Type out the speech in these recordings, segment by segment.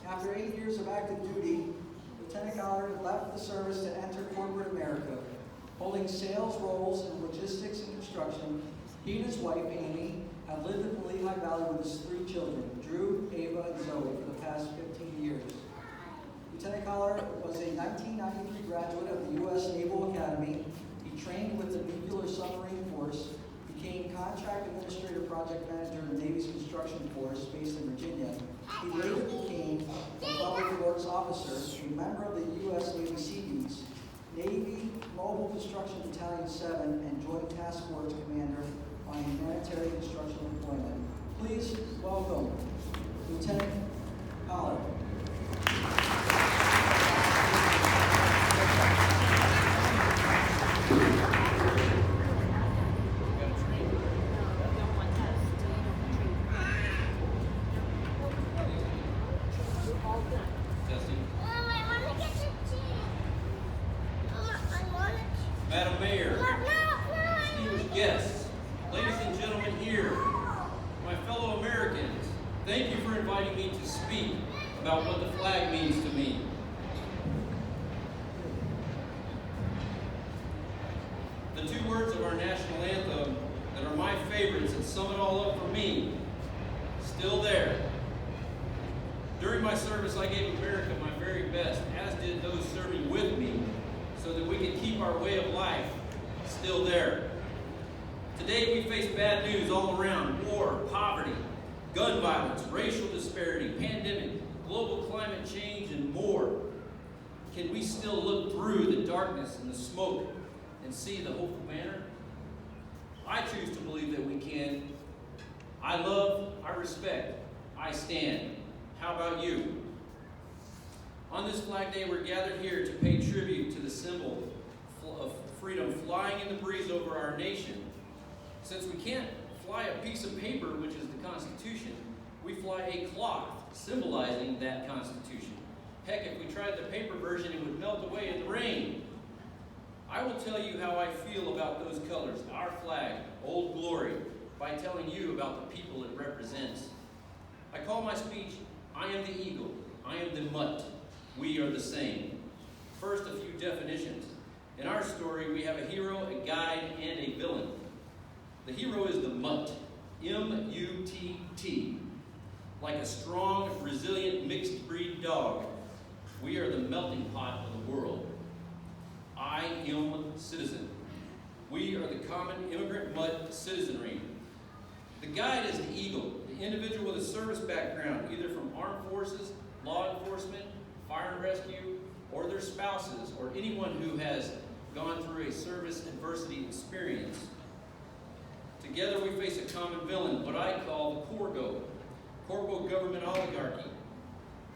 After 8 years of active duty, Lieutenant Collier left the service to enter corporate America. Holding sales roles in logistics and construction, he and his wife, Amy, have lived in the Lehigh Valley with his 3 children, Drew, Ava, and Zoe, for the past 15 years. Lieutenant Collier was a 1993 graduate of the U.S. Naval Academy. He trained with the Nuclear Submarine Force, became Contract Administrator Project Manager in the Navy's Construction Force based in Virginia. He later became a Public Works Officer, a member of the U.S. Navy Seabees, Navy Mobile Construction Battalion 7, and Joint Task Force Commander on humanitarian construction deployment. Please welcome Lieutenant Collier. Madam Mayor, distinguished guests, ladies and gentlemen here, my fellow Americans, thank you for inviting me to speak about what the flag means to me. The 2 words of our national anthem that are my favorites and sum it all up for me, still there. During my service, I gave America my very best, as did those serving with me, so that we could keep our way of life still there. Today we face bad news all around: war, poverty, gun violence, racial disparity, pandemic, global climate change, and more. Can we still look through the darkness and the smoke and see the hopeful banner? I choose to believe that we can. I love, I respect, I stand. How about you? On this Flag Day, we're gathered here to pay tribute to the symbol of freedom flying in the breeze over our nation. Since we can't fly a piece of paper, which is the Constitution, we fly a cloth symbolizing that Constitution. Heck, if we tried the paper version, it would melt away in the rain. I will tell you how I feel about those colors, our flag, Old Glory, by telling you about the people it represents. I call my speech, I am the eagle, I am the mutt. We are the same. First, a few definitions. In our story, we have a hero, a guide, and a villain. The hero is the mutt, M-U-T-T, like a strong, resilient, mixed-breed dog. We are the melting pot of the world. I am citizen. We are the common immigrant mutt citizenry. The guide is the eagle, the individual with a service background, either from armed forces, law enforcement, fire and rescue, or their spouses, or anyone who has gone through a service adversity experience. Together we face a common villain, what I call the Corgo government oligarchy.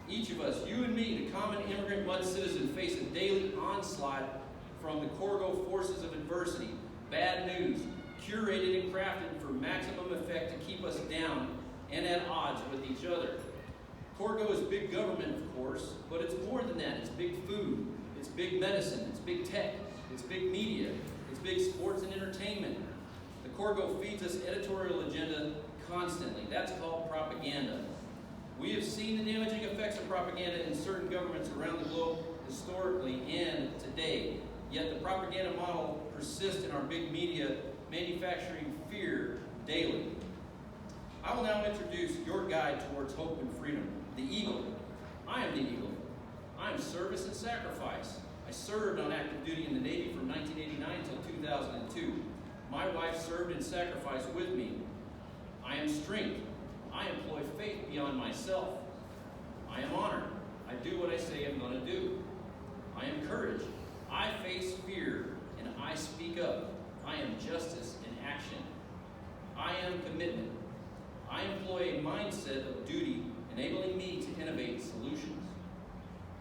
Each of us, you and me, the common immigrant mud citizen, face a daily onslaught from the Corgo forces of adversity, bad news, curated and crafted for maximum effect to keep us down and at odds with each other. Corgo is big government, of course, but it's more than that. It's big food, it's big medicine, it's big tech, it's big media, it's big sports and entertainment. The Corgo feeds us editorial agenda constantly. That's called propaganda. We have seen the damaging effects of propaganda in certain governments around the globe historically and today. Yet the propaganda model persists in our big media, manufacturing fear daily. I will now introduce your guide towards hope and freedom, the eagle. I am the eagle. I am service and sacrifice. I served on active duty in the Navy from 1989 until 2002. My wife served and sacrificed with me. I am strength. I employ faith beyond myself. I am honor. I do what I say I'm going to do. I am courage. I face fear and I speak up. I am justice in action. I am commitment. I employ a mindset of duty, enabling me to innovate solutions.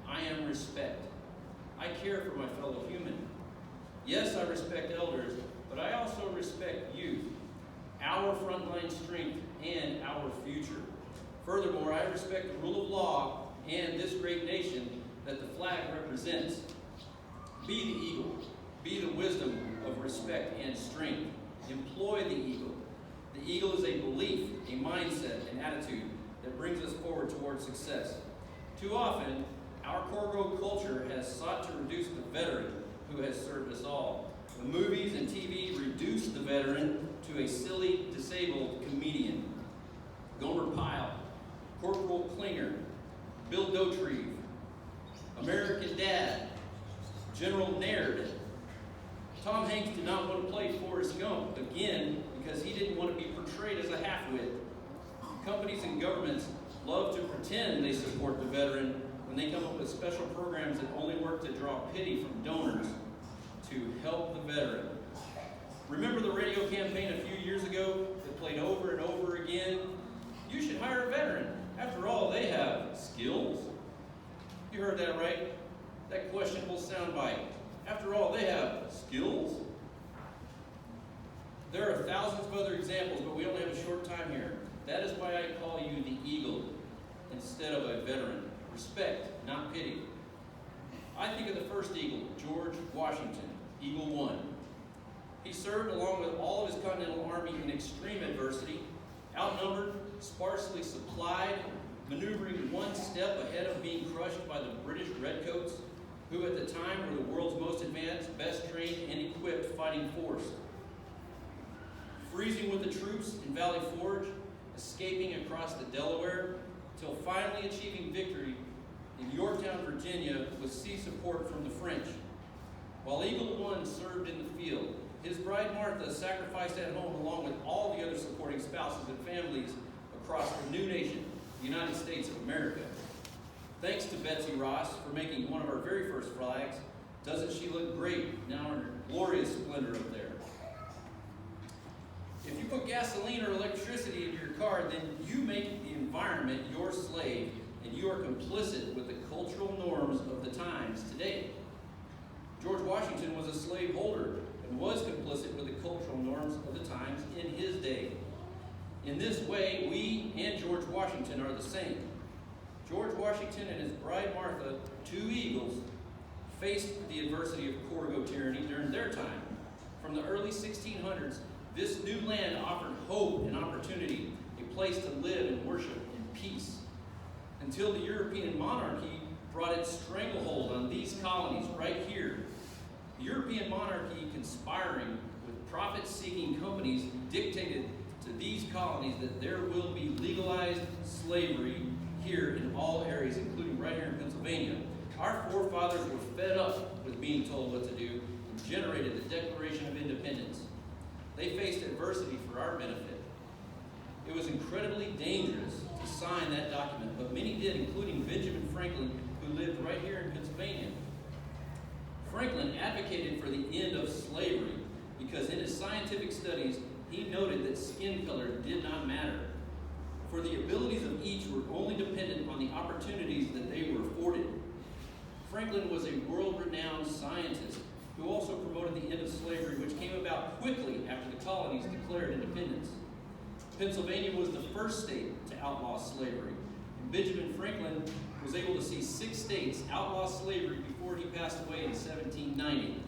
I am respect. I care for my fellow human. Yes, I respect elders, but I also respect youth, our frontline strength, and our future. Furthermore, I respect the rule of law and this great nation that the flag represents. Be the eagle. Be the wisdom of respect and strength. Employ the eagle. The eagle is a belief, a mindset, an attitude that brings us forward towards success. Too often, our Corgo culture has sought to reduce the veteran who has served us all. The movies and TV reduce the veteran to a silly, disabled comedian. Gomer Pyle, Corporal Klinger, Bill Dauterive, American Dad, General Naird. Tom Hanks did not want to play Forrest Gump, again, because he didn't want to be portrayed as a half-wit. Companies and governments love to pretend they support the veteran when they come up with special programs that only work to draw pity from donors to help the veteran. Remember the radio campaign a few years ago that played over and over again? You should hire a veteran. After all, they have skills. You heard that right? That questionable soundbite. After all, they have skills. There are thousands of other examples, but we only have a short time here. That is why I call you the Eagle instead of a veteran. Respect, not pity. I think of the first Eagle, George Washington, Eagle 1. He served along with all of his Continental Army in extreme adversity, outnumbered, sparsely supplied, maneuvering one step ahead of being crushed by the British Redcoats, who at the time were the world's most advanced, best trained, and equipped fighting force. Freezing with the troops in Valley Forge, escaping across the Delaware, till finally achieving victory in Yorktown, Virginia, with sea support from the French. While Eagle 1 served in the field, his bride Martha sacrificed at home along with all the other supporting spouses and families across the new nation, the United States of America. Thanks to Betsy Ross for making one of our very first flags. Doesn't she look great now in her glorious splendor up there? If you put gasoline or electricity in your car, then you make the environment your slave, and you are complicit with the cultural norms of the times today. George Washington was a slave holder and was complicit with the cultural norms of the times in his day. In this way, we and George Washington are the same. George Washington and his bride Martha, two eagles, faced the adversity of Corgo tyranny during their time. From the early 1600s, this new land offered hope and opportunity, a place to live and worship in peace. Until the European monarchy brought its stranglehold on these colonies right here. The European monarchy, conspiring with profit-seeking companies, dictated to these colonies that there will be legalized slavery here in all areas, including right here in Pennsylvania. Our forefathers were fed up with being told what to do and generated the Declaration of Independence. They faced adversity for our benefit. It was incredibly dangerous to sign that document, but many did, including Benjamin Franklin, who lived right here in Pennsylvania. Franklin advocated for the end of slavery because in his scientific studies, he noted that skin color did not matter, for the abilities of each were only dependent on the opportunities that they were afforded. Franklin was a world-renowned scientist who also promoted the end of slavery, which came about quickly after the colonies declared independence. Pennsylvania was the first state to outlaw slavery, and Benjamin Franklin was able to see 6 states outlaw slavery before he passed away in 1790.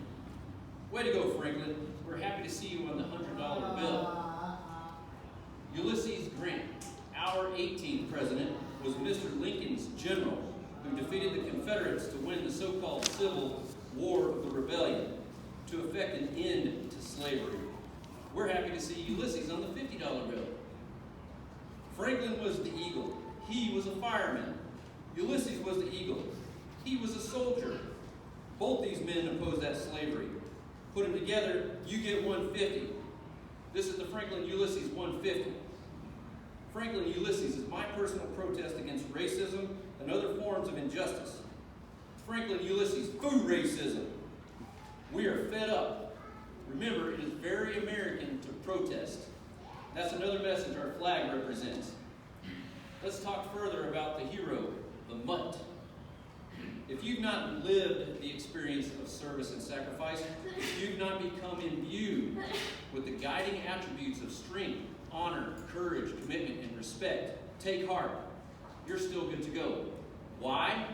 Way to go, Franklin. We're happy to see you on the $100 bill. Ulysses Grant, our 18th president, was Mr. Lincoln's general who defeated the Confederates to win the so-called Civil War of the Rebellion to effect an end to slavery. We're happy to see Ulysses on the $50 bill. Franklin was the eagle. He was a fireman. Ulysses was the eagle. He was a soldier. Both these men opposed that slavery. Put them together, you get 150. This is the Franklin Ulysses 150. Franklin Ulysses is my personal protest against racism and other forms of injustice. Franklin Ulysses, food racism. We are fed up. Remember, it is very American to protest. That's another message our flag represents. Let's talk further about the hero, the mutt. If you've not lived the experience of service and sacrifice, if you've not become imbued with the guiding attributes of strength, honor, courage, commitment, and respect, take heart. You're still good to go. Why?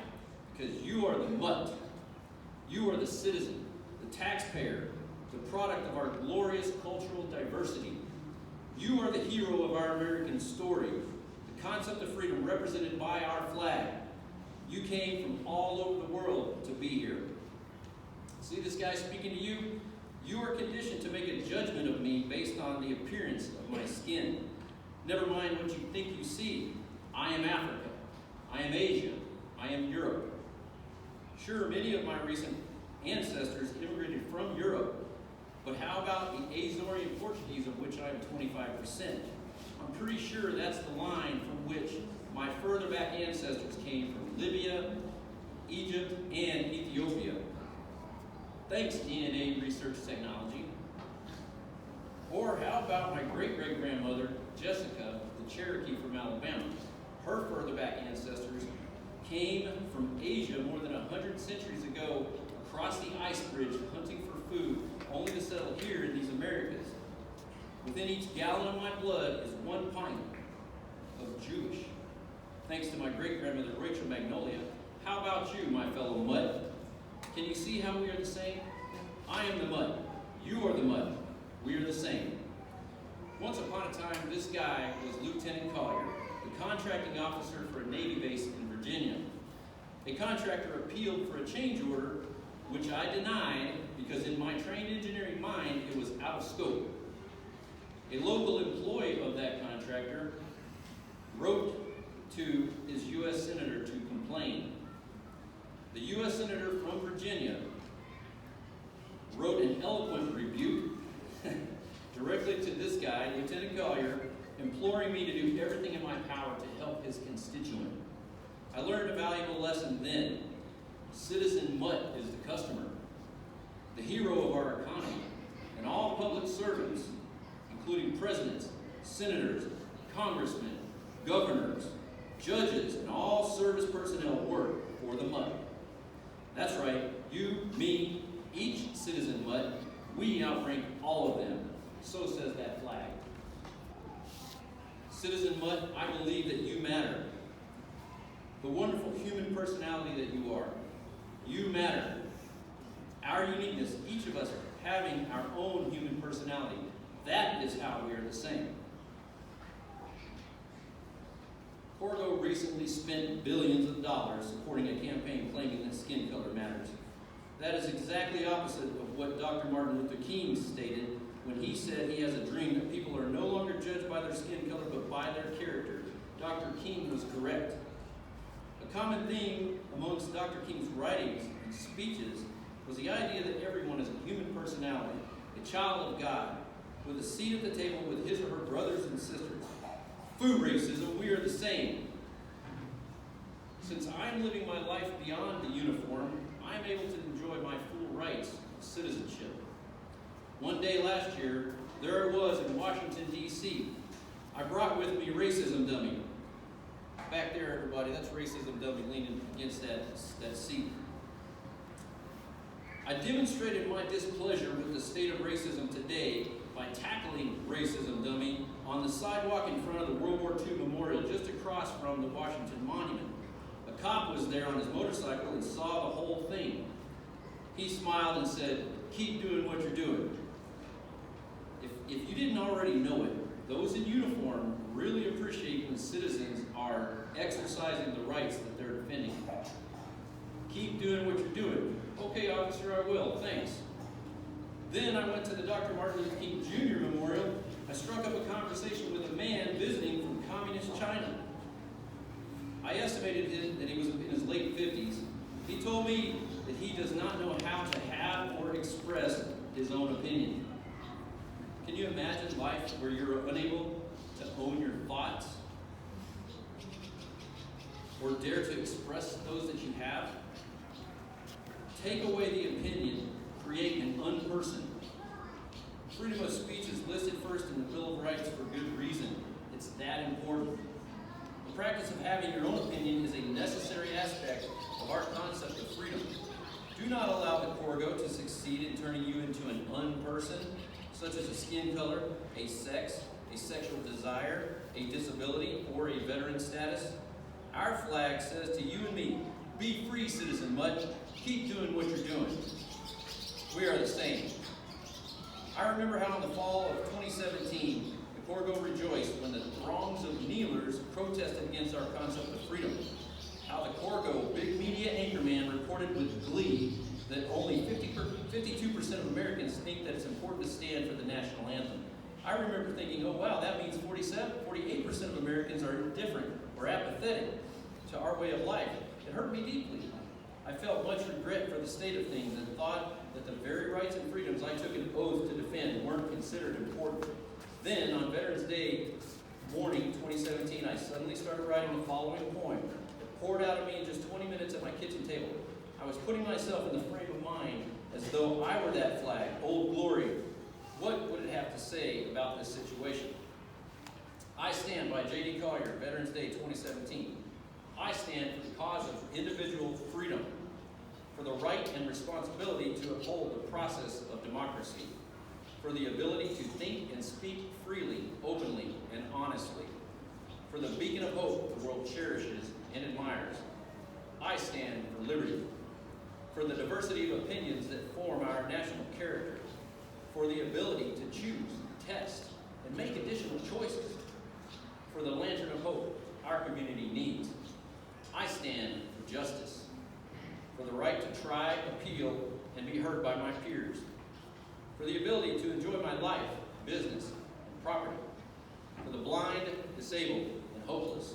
Because you are the mutt. You are the citizen, the taxpayer, the product of our glorious cultural diversity. You are the hero of our American story, the concept of freedom represented by our flag. You came from all over the world to be here. See this guy speaking to you? You are conditioned to make a judgment of me based on the appearance of my skin. Never mind what you think you see. I am Africa. I am Asia. I am Europe. Sure, many of my recent ancestors immigrated from Europe, but how about the Azorean Portuguese, of which I am 25%? I'm pretty sure that's the line from which my further back ancestors came from Libya, Egypt, and Ethiopia. Thanks, DNA research technology. Or how about my great-great-grandmother, Jessica, the Cherokee from Alabama? Her further back ancestors came from Asia more than 100 centuries ago across the ice bridge hunting for food, only to settle here in these Americas. Within each gallon of my blood is 1 pint of Jewish. Thanks to my great-grandmother, Rachel Magnolia. How about you, my fellow mutt? Can you see how we are the same? I am the mutt. You are the mutt. We are the same. Once upon a time, this guy was Lieutenant Collier, the contracting officer for a Navy base in Virginia. A contractor appealed for a change order, which I denied because in my trained engineering mind, it was out of scope. A local employee of that contractor wrote to his U.S. Senator to complain. The U.S. Senator from Virginia wrote an eloquent rebuke directly to this guy, Lieutenant Collier, imploring me to do everything in my power to help his constituent. I learned a valuable lesson then. Citizen Mutt is the customer, the hero of our economy, and all public servants, including presidents, senators, congressmen, governors, judges, and all service personnel work for the Mutt. That's right, you, me, each citizen Mutt, we outrank all of them. So says that flag. Citizen Mutt, I believe that you matter. The wonderful human personality that you are. You matter. Our uniqueness, each of us having our own human personality, that is how we are the same. Corgo recently spent billions of dollars supporting a campaign claiming that skin color matters. That is exactly opposite of what Dr. Martin Luther King stated when he said he has a dream that people are no longer judged by their skin color but by their character. Dr. King was correct. A common theme amongst Dr. King's writings and speeches was the idea that everyone is a human personality, a child of God, with a seat at the table with his or her brothers and sisters. Food racism, we are the same. Since I'm living my life beyond the uniform, I'm able to enjoy my full rights of citizenship. One day last year, there I was in Washington, D.C. I brought with me racism dummy. Back there, everybody, that's racism dummy leaning against that seat. I demonstrated my displeasure with the state of racism today by tackling racism dummy on the sidewalk in front of the World War II Memorial just across from the Washington Monument. A cop was there on his motorcycle and saw the whole thing. He smiled and said, "Keep doing what you're doing." If you didn't already know it, those in uniform really appreciate when citizens are exercising the rights that they're defending. Keep doing what you're doing. Okay, officer, I will. Thanks. Then I went to the Dr. Martin Luther King Jr. Memorial. I struck up a conversation with a man visiting from communist China. I estimated that he was in his late 50s. He told me that he does not know how to have or express his own opinion. Can you imagine life where you're unable to own your thoughts or dare to express those that you have? Take away the opinion, create an unperson. Freedom of speech is listed first in the Bill of Rights for good reason. It's that important. The practice of having your own opinion is a necessary aspect of our concept of freedom. Do not allow the Corgo to succeed in turning you into an unperson, such as a skin color, a sex, a sexual desire, a disability, or a veteran status. Our flag says to you and me, be free, citizen Mutt. Keep doing what you're doing. We are the same. I remember how in the fall of 2017, the Corgo rejoiced when the throngs of kneelers protested against our concept of freedom. How the Corgo, big reported with glee that only 52% of Americans think that it's important to stand for the national anthem. I remember thinking, oh wow, that means 48% of Americans are indifferent or apathetic to our way of life. It hurt me deeply. I felt much regret for the state of things and thought that the very rights and freedoms I took an oath to defend weren't considered important. Then, on Veterans Day morning 2017, I suddenly started writing the following poem. It poured out of me in just 20 minutes at my kitchen table. I was putting myself in the frame of mind as though I were that flag, Old Glory. What would it have to say about this situation? I stand by J.D. Collier, Veterans Day 2017. I stand for the cause of individual freedom, for the right and responsibility to uphold the process of democracy, for the ability to think and speak freely, openly, and honestly, for the beacon of hope the world cherishes and admires. I stand for liberty, for the diversity of opinions that form our national character, for the ability to choose, test, and make additional choices, for the lantern of hope our community needs. I stand for justice, for the right to try, appeal, and be heard by my peers, for the ability to enjoy my life, business, and property, for the blind, disabled, and hopeless.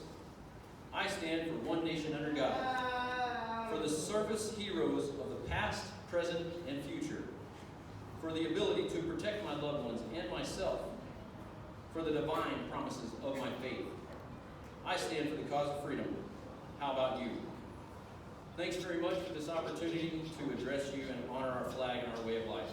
I stand for one nation under God, for the service heroes of the past, present, and future, for the ability to protect my loved ones and myself, for the divine promises of my faith. I stand for the cause of freedom. How about you? Thanks very much for this opportunity to address you and honor our flag and our way of life.